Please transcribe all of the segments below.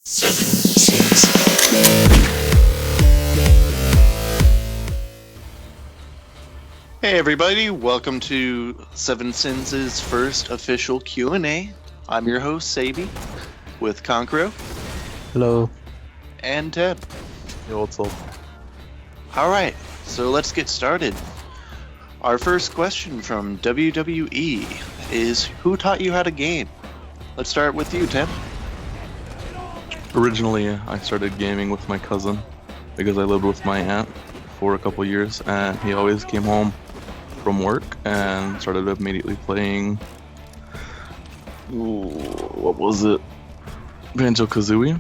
Hey everybody, welcome to 7enSins' first official Q&A. I'm your host, Saby, with Kankuro. Hello. And Ted. Yo, what's up? Alright, so let's get started. Our first question from WWE is, who taught you how to game? Let's start with you, Ted. Originally, I started gaming with my cousin because I lived with my aunt for a couple years, and he always came home from work and started immediately playing. What was it? Banjo-Kazooie.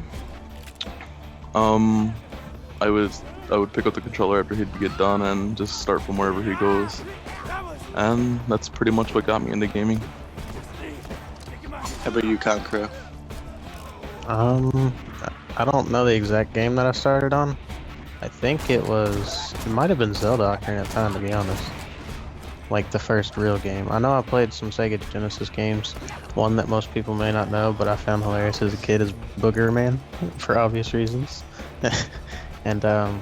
I would pick up the controller after he'd get done and just start from wherever he goes, and that's pretty much what got me into gaming. How about you, Kankuro? I don't know the exact game that I started on. I think it might have been Zelda Ocarina of Time, to be honest. Like the first real game. I know I played some Sega Genesis games. One that most people may not know, but I found hilarious as a kid, is Booger Man, for obvious reasons. And the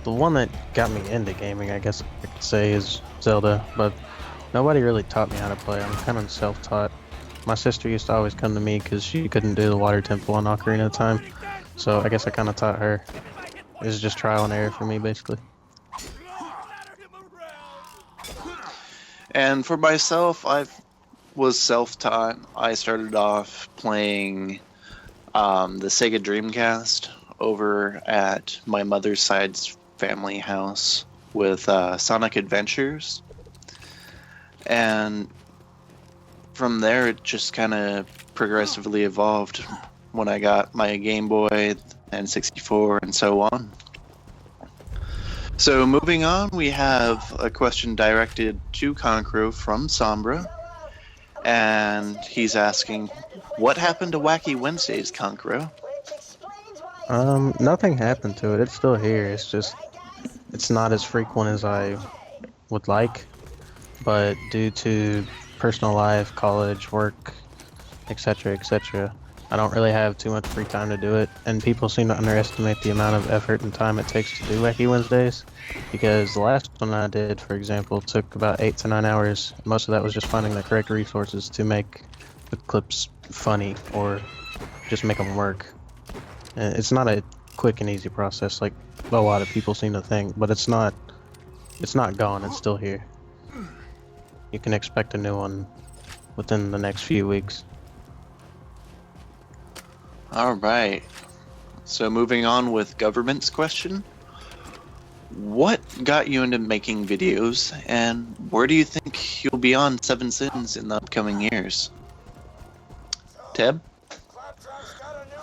one that got me into gaming, I guess I could say, is Zelda. But nobody really taught me how to play. I'm kind of self-taught. My sister used to always come to me because she couldn't do the Water Temple on Ocarina of Time. So I guess I kind of taught her. It was just trial and error for me, basically. And for myself, I was self-taught. I started off playing the Sega Dreamcast over at my mother's side's family house with Sonic Adventures. And from there, it just kind of progressively evolved when I got my Game Boy and 64 and so on. So moving on, we have a question directed to Kankuro from Sombra, and he's asking, what happened to Wacky Wednesdays, Kankuro? Nothing happened to it. It's still here. It's just, it's not as frequent as I would like, but due to personal life, college, work, etc., etc., I don't really have too much free time to do it, and people seem to underestimate the amount of effort and time it takes to do Wacky Wednesdays, because the last one I did, for example, took about 8 to 9 hours. Most of that was just finding the correct resources to make the clips funny, or just make them work. And it's not a quick and easy process like a lot of people seem to think, but it's not gone, it's still here. You can expect a new one within the next few weeks. Alright, so moving on with government's question. What got you into making videos, and where do you think you'll be on 7enSins in the upcoming years? Teb?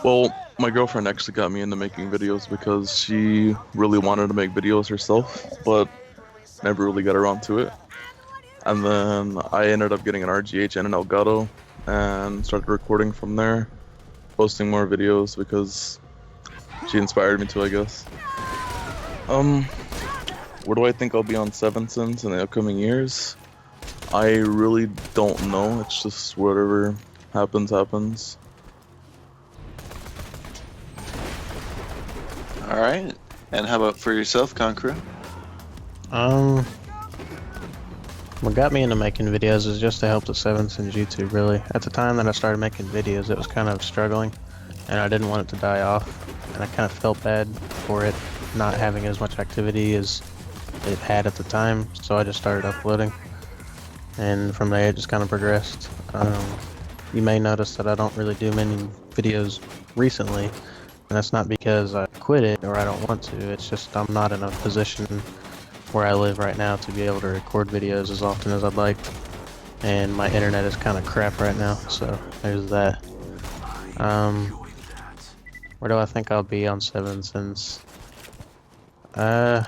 Well, my girlfriend actually got me into making videos because she really wanted to make videos herself, but never really got around to it. And then I ended up getting an RGH and an Elgato and started recording from there, posting more videos because she inspired me to, I guess. Where do I think I'll be on 7enSins in the upcoming years? I really don't know. It's just whatever happens, happens. Alright, and how about for yourself, Kankuro? What got me into making videos is just to help the 7enSins YouTube, really. At the time that I started making videos, it was kind of struggling, and I didn't want it to die off, and I kind of felt bad for it not having as much activity as it had at the time, so I just started uploading, and from there it just kind of progressed. You may notice that I don't really do many videos recently, and that's not because I quit it or I don't want to, it's just I'm not in a position where I live right now to be able to record videos as often as I'd like, and my internet is kind of crap right now, so there's that. Where do I think I'll be on 7enSins? I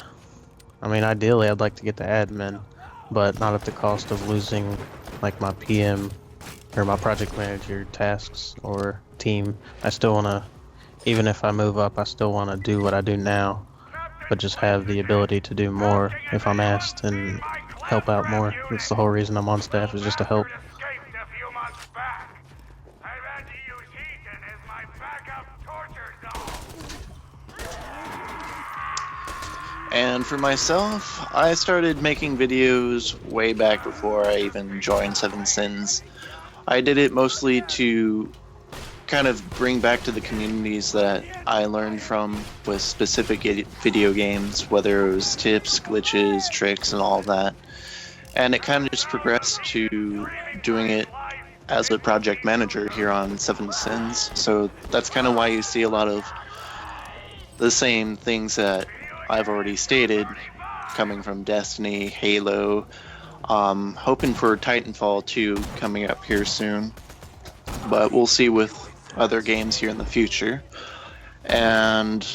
mean, ideally I'd like to get to admin, but not at the cost of losing like my PM or my project manager tasks or team. I still want to, even if I move up, I still want to do what I do now, but just have the ability to do more if I'm asked and help out more. That's the whole reason I'm on staff, is just to help. And for myself, I started making videos way back before I even joined 7enSins. I did it mostly to kind of bring back to the communities that I learned from with specific video games, whether it was tips, glitches, tricks, and all of that. And it kind of just progressed to doing it as a project manager here on 7enSins. So that's kind of why you see a lot of the same things that I've already stated coming from Destiny, Halo, hoping for Titanfall 2 coming up here soon. But we'll see with other games here in the future. And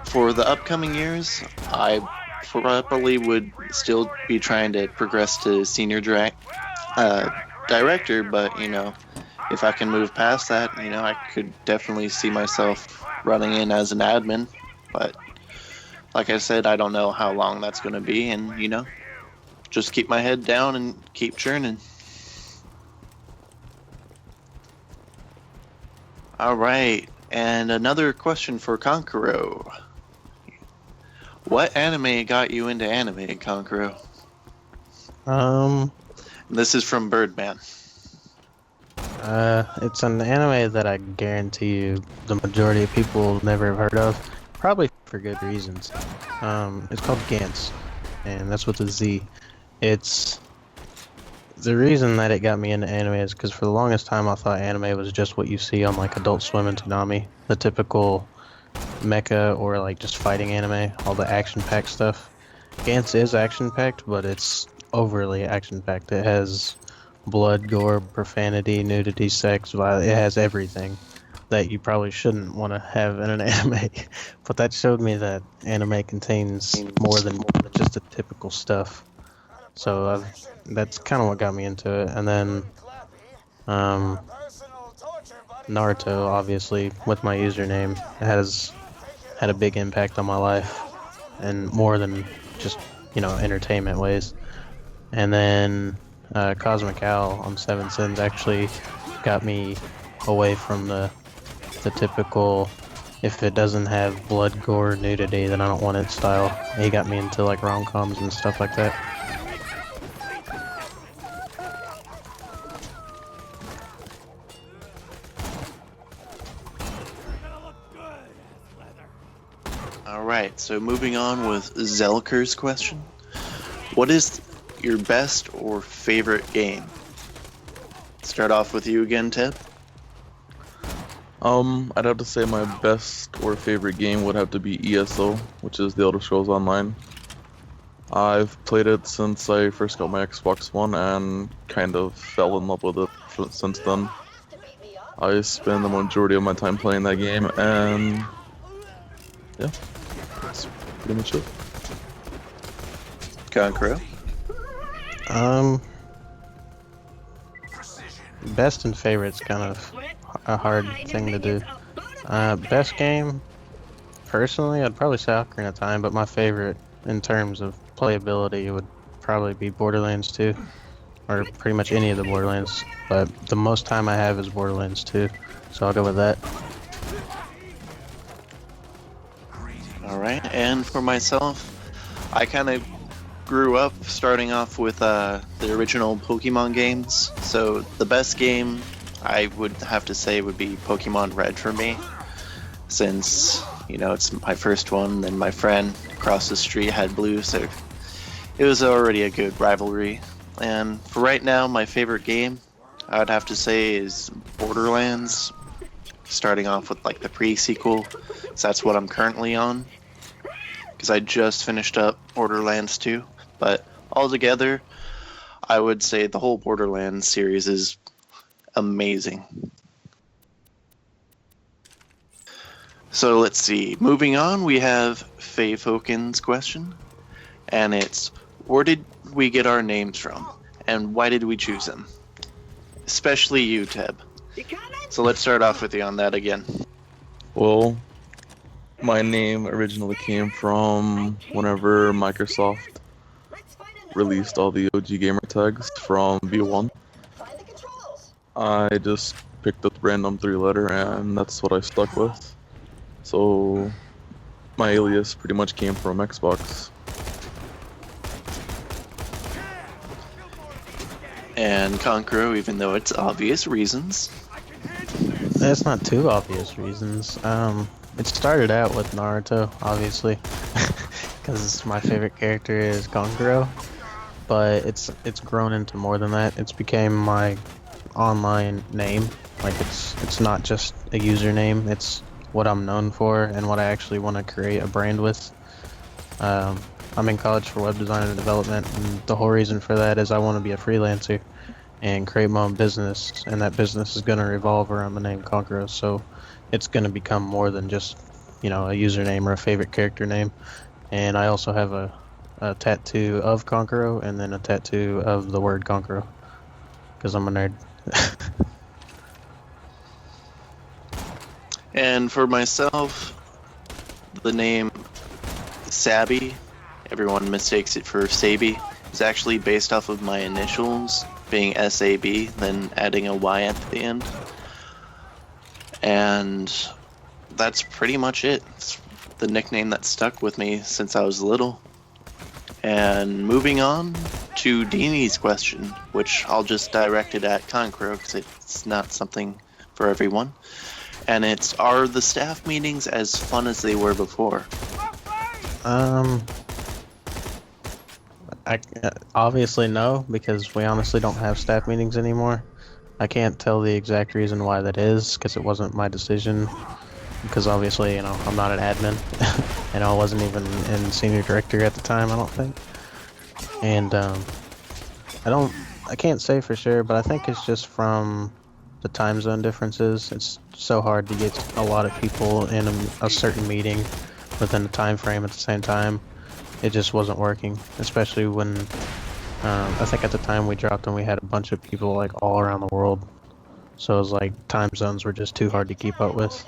for the upcoming years, I probably would still be trying to progress to senior director, but you know, if I can move past that, you know, I could definitely see myself running in as an admin. But like I said, I don't know how long that's going to be, and you know, just keep my head down and keep churning. All right, and another question for Kankuro. What anime got you into anime, Kankuro? This is from Birdman. It's an anime that I guarantee you the majority of people never have heard of, probably for good reasons. It's called Gantz, and that's with a Z. It's the reason that it got me into anime is because for the longest time I thought anime was just what you see on like Adult Swim and Toonami, the typical mecha or like just fighting anime, all the action-packed stuff. Gantz is action-packed, but it's overly action-packed. It has blood, gore, profanity, nudity, sex, violence. It has everything that you probably shouldn't want to have in an anime. But that showed me that anime contains more than just the typical stuff. So that's kind of what got me into it. And then Naruto, obviously, with my username, has had a big impact on my life, and more than just, you know, entertainment ways. And then Cosmic Owl on 7enSins actually got me away from the typical, if it doesn't have blood, gore, nudity, then I don't want it style. He got me into like rom-coms and stuff like that. Alright, so moving on with Zelker's question. What is your best or favorite game? Start off with you again, Ted. I'd have to say my best or favorite game would have to be ESO, which is the Elder Scrolls Online. I've played it since I first got my Xbox One and kind of fell in love with it since then. I spend the majority of my time playing that game, and yeah, that's pretty much it. Kankuro? Best and favorite's kind of a hard thing to do. Best game, personally, I'd probably say Ocarina of Time, but my favorite in terms of playability would probably be Borderlands 2, or pretty much any of the Borderlands, but the most time I have is Borderlands 2, so I'll go with that. Alright, and for myself, I kind of grew up starting off with the original Pokemon games, so the best game I would have to say would be Pokemon Red for me, since, you know, it's my first one, then my friend across the street had Blue, so it was already a good rivalry. And for right now, my favorite game, I would have to say, is Borderlands, starting off with like the pre-sequel, so that's what I'm currently on, because I just finished up Borderlands 2, but altogether, I would say the whole Borderlands series is amazing. So let's see. Moving on, we have Faye Fokin's question, and it's, where did we get our names from, and why did we choose them? Especially you, Teb. So let's start off with you on that again. Well, my name originally came from whenever Microsoft released all the OG gamer tags from V1. I just picked a random 3-letter, and that's what I stuck with. So my alias pretty much came from Xbox. And Kankuro, even though it's obvious reasons. It's not too obvious reasons. It started out with Naruto, obviously, because my favorite character is Kankuro. But it's grown into more than that. It's became my online name. Like it's not just a username. It's what I'm known for and what I actually want to create a brand with. I'm in college for web design and development, and the whole reason for that is I want to be a freelancer and create my own business, and that business is going to revolve around the name Kankuro. So it's going to become more than just, a username or a favorite character name. And I also have a tattoo of Kankuro and then a tattoo of the word Kankuro because I'm a nerd. And for myself, the name Saby, everyone mistakes it for Saby, is actually based off of my initials being SAB, then adding a Y at the end. And that's pretty much it. It's the nickname that stuck with me since I was little. And moving on to Deanie's question, which I'll just direct it at Kankuro because it's not something for everyone. And it's, are the staff meetings as fun as they were before? I obviously no, because we honestly don't have staff meetings anymore. I can't tell the exact reason why that is, because it wasn't my decision. Because obviously, I'm not an admin, and I wasn't even in senior director at the time, I don't think. And I can't say for sure, but I think it's just from the time zone differences. It's so hard to get a lot of people in a certain meeting within the time frame at the same time. It just wasn't working, especially when I think at the time we dropped and we had a bunch of people like all around the world. So it was like time zones were just too hard to keep up with.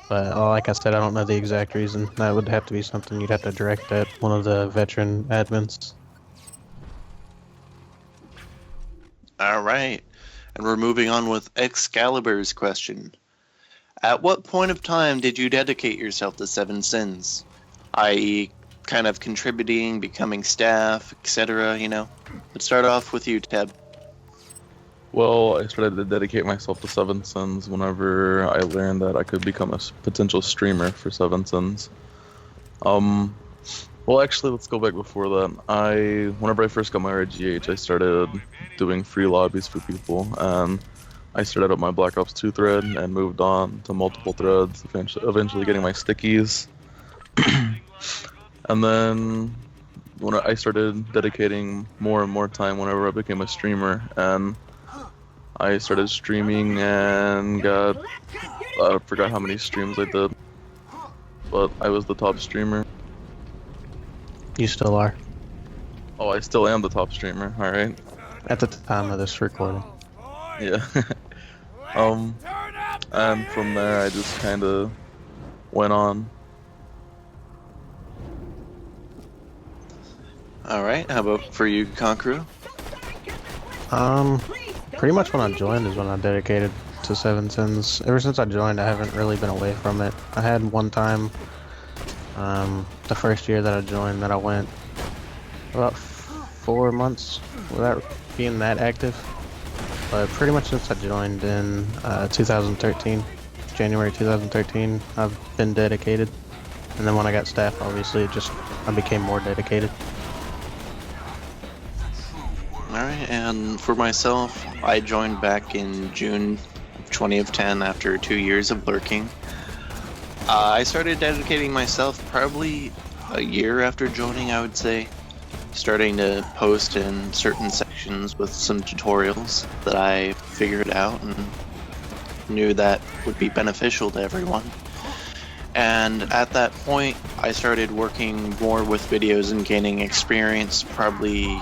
But like I said, I don't know the exact reason. That would have to be something you'd have to direct at one of the veteran admins. All right. And we're moving on with Excalibur's question. At what point of time did you dedicate yourself to Se7enSins? I.e., kind of contributing, becoming staff, etc., Let's start off with you, Ted. Well, I started to dedicate myself to 7-Sins whenever I learned that I could become a potential streamer for 7-Sins. Well, actually, let's go back before that. Whenever I first got my RGH, I started doing free lobbies for people, and I started up my Black Ops 2 thread and moved on to multiple threads, eventually getting my stickies. And then when I started dedicating more and more time whenever I became a streamer, and I started streaming and I forgot how many streams I did, but I was the top streamer. You still are. Oh, I still am the top streamer, alright? At the time of this recording. Yeah. And from there I just kinda went on. Alright, how about for you, Kankuro? Pretty much when I joined is when I dedicated to 7-Sins. Ever since I joined, I haven't really been away from it. I had one time, the first year that I joined, that I went about 4 months without being that active. But pretty much since I joined in 2013, January 2013, I've been dedicated. And then when I got staff, obviously, I became more dedicated. Alright, and for myself, I joined back in June 2010 after 2 years of lurking. I started dedicating myself probably a year after joining, I would say. Starting to post in certain sections with some tutorials that I figured out and knew that would be beneficial to everyone. And at that point, I started working more with videos and gaining experience, probably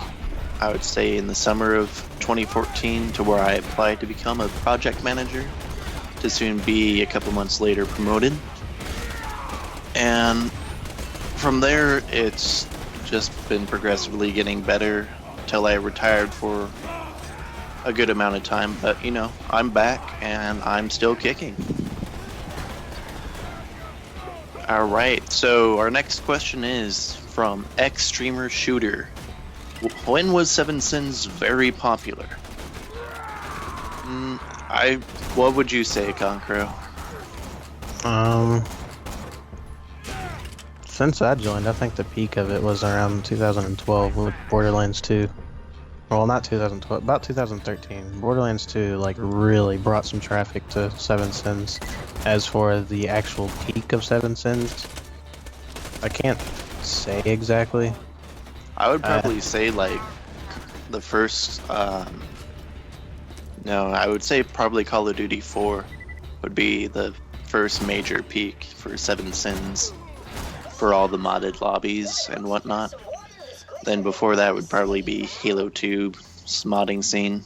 I would say in the summer of 2014, to where I applied to become a project manager, to soon be a couple months later promoted. And from there, it's just been progressively getting better till I retired for a good amount of time, but you know, I'm back and I'm still kicking. All right, so our next question is from X-Streamer Shooter. When was 7-Sins very popular? What would you say, Kankuro? Since I joined, I think the peak of it was around 2012 with Borderlands 2. Well, not 2012, about 2013. Borderlands 2 like really brought some traffic to 7-Sins. As for the actual peak of 7-Sins, I can't say exactly. I would probably say like the first. No, I would say probably Call of Duty 4 would be the first major peak for 7-Sins for all the modded lobbies and whatnot. Then before that would probably be Halo 2's modding scene.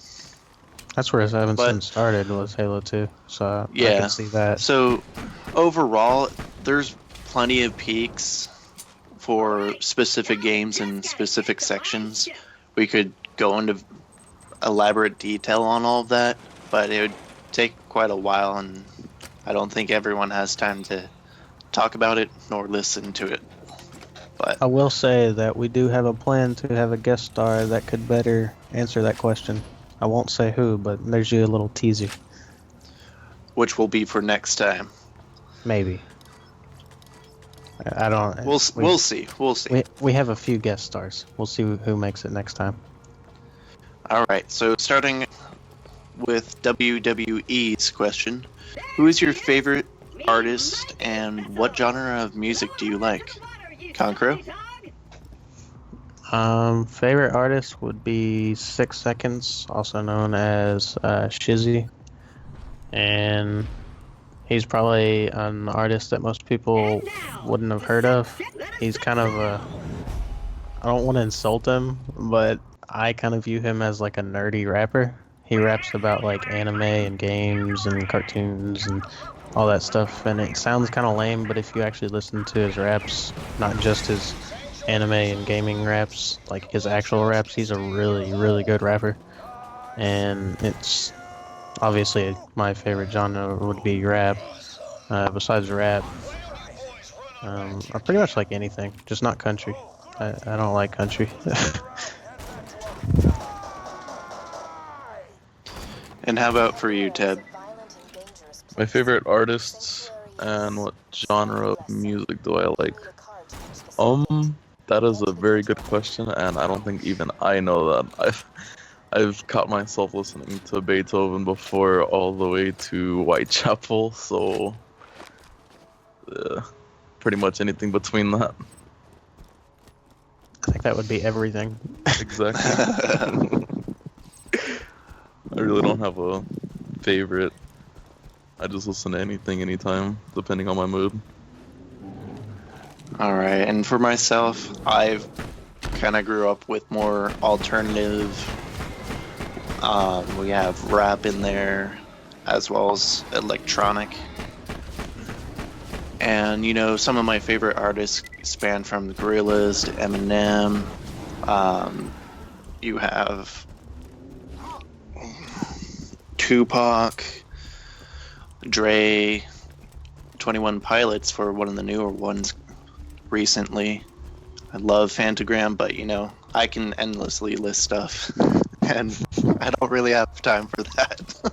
That's where 7-Sins started, was Halo 2, so yeah, I can see that. So overall, there's plenty of peaks for specific games and specific sections. We could go into elaborate detail on all of that, but it would take quite a while, and I don't think everyone has time to talk about it nor listen to it. But I will say that we do have a plan to have a guest star that could better answer that question. I won't say who, but there's you a little teaser. Which will be for next time. Maybe. I don't. We'll see. We'll see. We have a few guest stars. We'll see who makes it next time. All right. So starting with WWE's question, who is your favorite artist and what genre of music do you like? Kankuro? Favorite artist would be 6enSins, also known as Shizzy, and he's probably an artist that most people wouldn't have heard of. He's kind of I don't want to insult him, but I kind of view him as like a nerdy rapper. He raps about like anime and games and cartoons and all that stuff, and it sounds kind of lame, but if you actually listen to his raps, not just his anime and gaming raps, like his actual raps, he's a really, really good rapper. And it's obviously my favorite genre would be rap. Besides rap, I pretty much like anything, just not country. I don't like country. And how about for you, Ted? My favorite artists and what genre of music do I like? That is a very good question, and I don't think even I know that. I've caught myself listening to Beethoven before, all the way to Whitechapel, so pretty much anything between that. I think that would be everything. Exactly. I really don't have a favorite. I just listen to anything, anytime, depending on my mood. All right, and for myself, I've kind of grew up with more alternative. We have rap in there, as well as electronic. And you know, some of my favorite artists span from the Gorillaz to Eminem. You have Tupac, Dre, 21 Pilots for one of the newer ones recently. I love Fantagram, but you know, I can endlessly list stuff, and I don't really have time for that.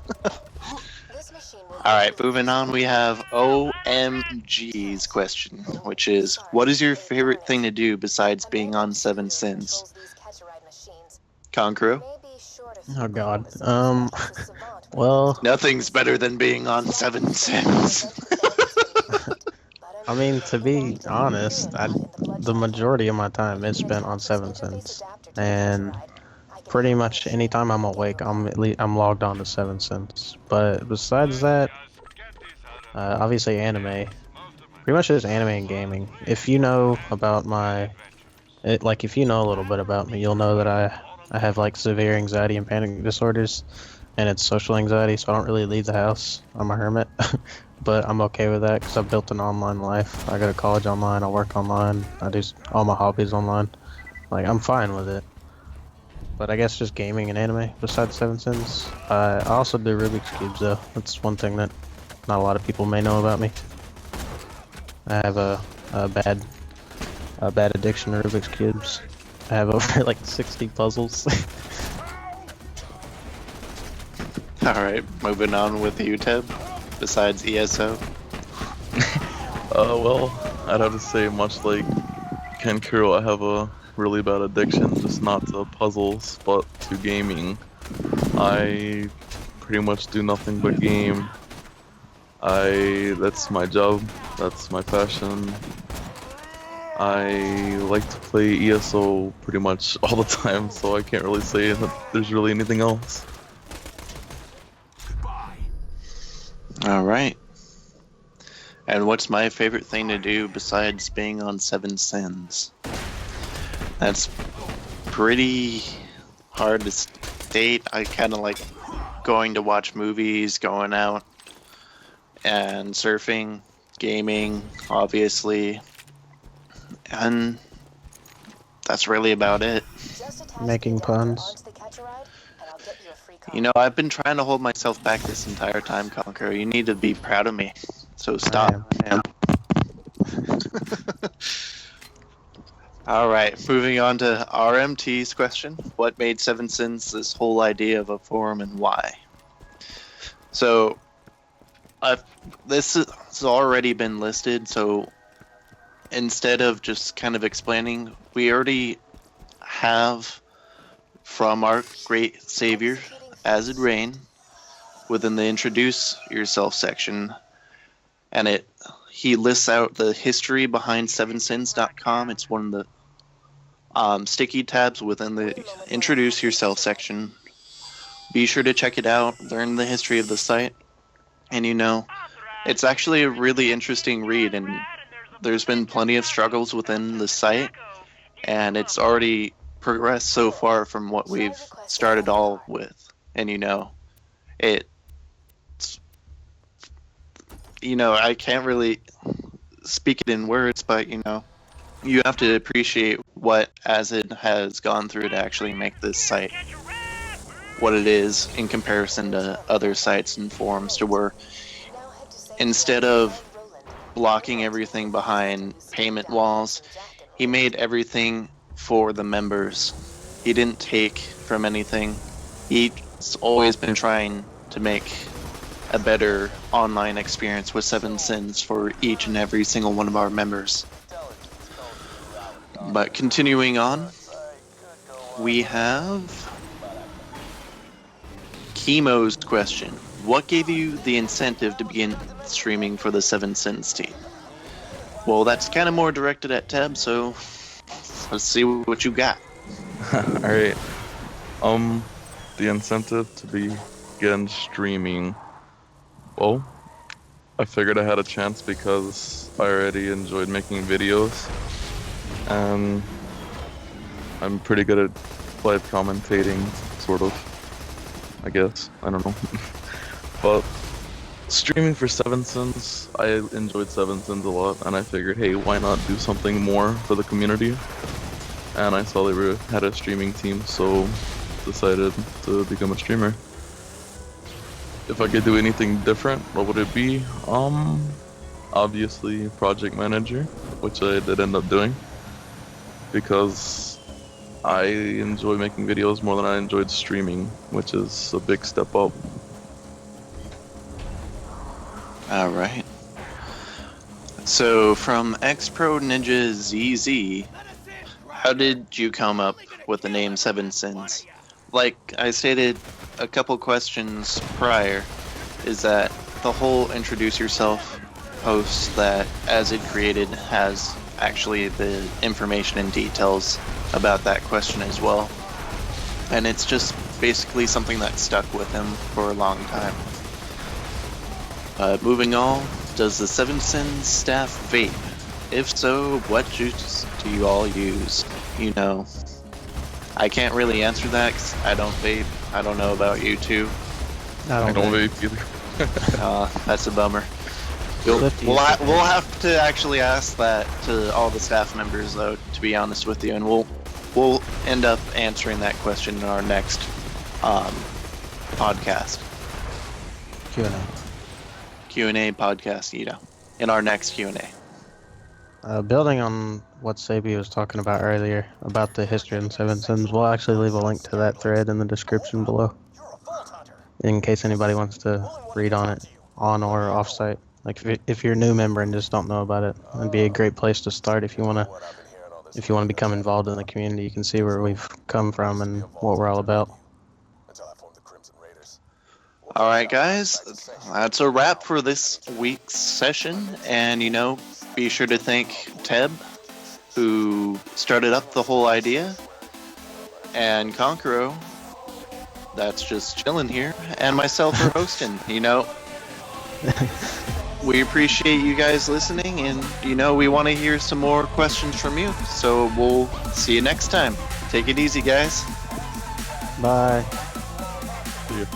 Alright, moving on, we have OMG's question, which is, what is your favorite thing to do besides being on 7-Sins? Kankuro? Oh god. Well, Nothing's better than being on 7-Sins. I mean, to be honest, the majority of my time is spent on 7-Sins, and pretty much anytime I'm awake, I'm logged on to 7-Sins. But besides that, obviously anime. Pretty much just anime and gaming. If you know about if you know a little bit about me, you'll know that I have like severe anxiety and panic disorders, and it's social anxiety, so I don't really leave the house. I'm a hermit. But I'm okay with that because I've built an online life. I go to college online, I work online, I do all my hobbies online. Like, I'm fine with it. but I guess just gaming and anime besides 7-Sins. I also do Rubik's Cubes though. That's one thing that not a lot of people may know about me. I have a bad addiction to Rubik's Cubes. I have over like 60 puzzles. Alright, moving on with you, Teb, besides ESO. Well, I'd have to say, much like Kankuro, I have a really bad addiction, just not to puzzles, but to gaming. I pretty much do nothing but game. That's my job, that's my passion. I like to play ESO pretty much all the time, so I can't really say that there's really anything else. Alright. And what's my favorite thing to do besides being on 7-Sins? That's pretty hard to state. I kind of like going to watch movies, going out, and surfing, gaming, obviously. And that's really about it. Making puns. You know, I've been trying to hold myself back this entire time, Kankuro. You need to be proud of me. So stop. I am. Alright, moving on to RMT's question. What made 7-Sins this whole idea of a forum and why? So, this has already been listed, so instead of just kind of explaining, we already have from our great savior, Acid Rain, within the Introduce Yourself section, and he lists out the history behind 7sins.com. It's one of the sticky tabs within the Introduce Yourself section. Be sure to check it out, learn the history of the site, and you know, it's actually a really interesting read, and there's been plenty of struggles within the site, and it's already progressed so far from what we've started all with. And you know, I can't really speak it in words, but you know, you have to appreciate what Acid has gone through to actually make this site what it is in comparison to other sites and forums, to where instead of blocking everything behind payment walls, he made everything for the members. He didn't take from anything. He's always been trying to make a better online experience with 7-Sins for each and every single one of our members. But continuing on, we have Chemo's question. What gave you the incentive to begin streaming for the 7-Sins team? Well, that's kind of more directed at Teb, so let's see what you got. Alright. The incentive to begin streaming. Well, I figured I had a chance because I already enjoyed making videos. And I'm pretty good at live commentating, sort of. I guess. I don't know. But streaming for 7-Sins, I enjoyed 7-Sins a lot, and I figured, hey, why not do something more for the community? And I saw they had a streaming team, so decided to become a streamer. If I could do anything different, what would it be? Obviously project manager, which I did end up doing, because I enjoy making videos more than I enjoyed streaming, which is a big step up. Alright. So from X-Pro Ninja ZZ, how did you come up with the name 7-Sins? Like I stated a couple questions prior, is that the whole Introduce Yourself post that Acid created has actually the information and details about that question as well. And it's just basically something that stuck with him for a long time. Moving on, does the 7-Sins staff vape? If so, what juice do you all use? You know, I can't really answer that because I don't vape. I don't know about you two. I don't vape either. That's a bummer. We'll have to actually ask that to all the staff members, though, to be honest with you, and we'll end up answering that question in our next podcast. Q&A podcast, in our next Q&A. Building on what Saby was talking about earlier about the history in Se7enSins, we'll actually leave a link to that thread in the description below, in case anybody wants to read on it, on or off site. Like if you're a new member and just don't know about it, it'd be a great place to start if you wanna become involved in the community. You can see where we've come from and what we're all about. All right, guys, that's a wrap for this week's session. And, be sure to thank Teb, who started up the whole idea, and Kankuro, that's just chilling here, and myself for hosting. We appreciate you guys listening, and, we want to hear some more questions from you. So we'll see you next time. Take it easy, guys. Bye. See ya.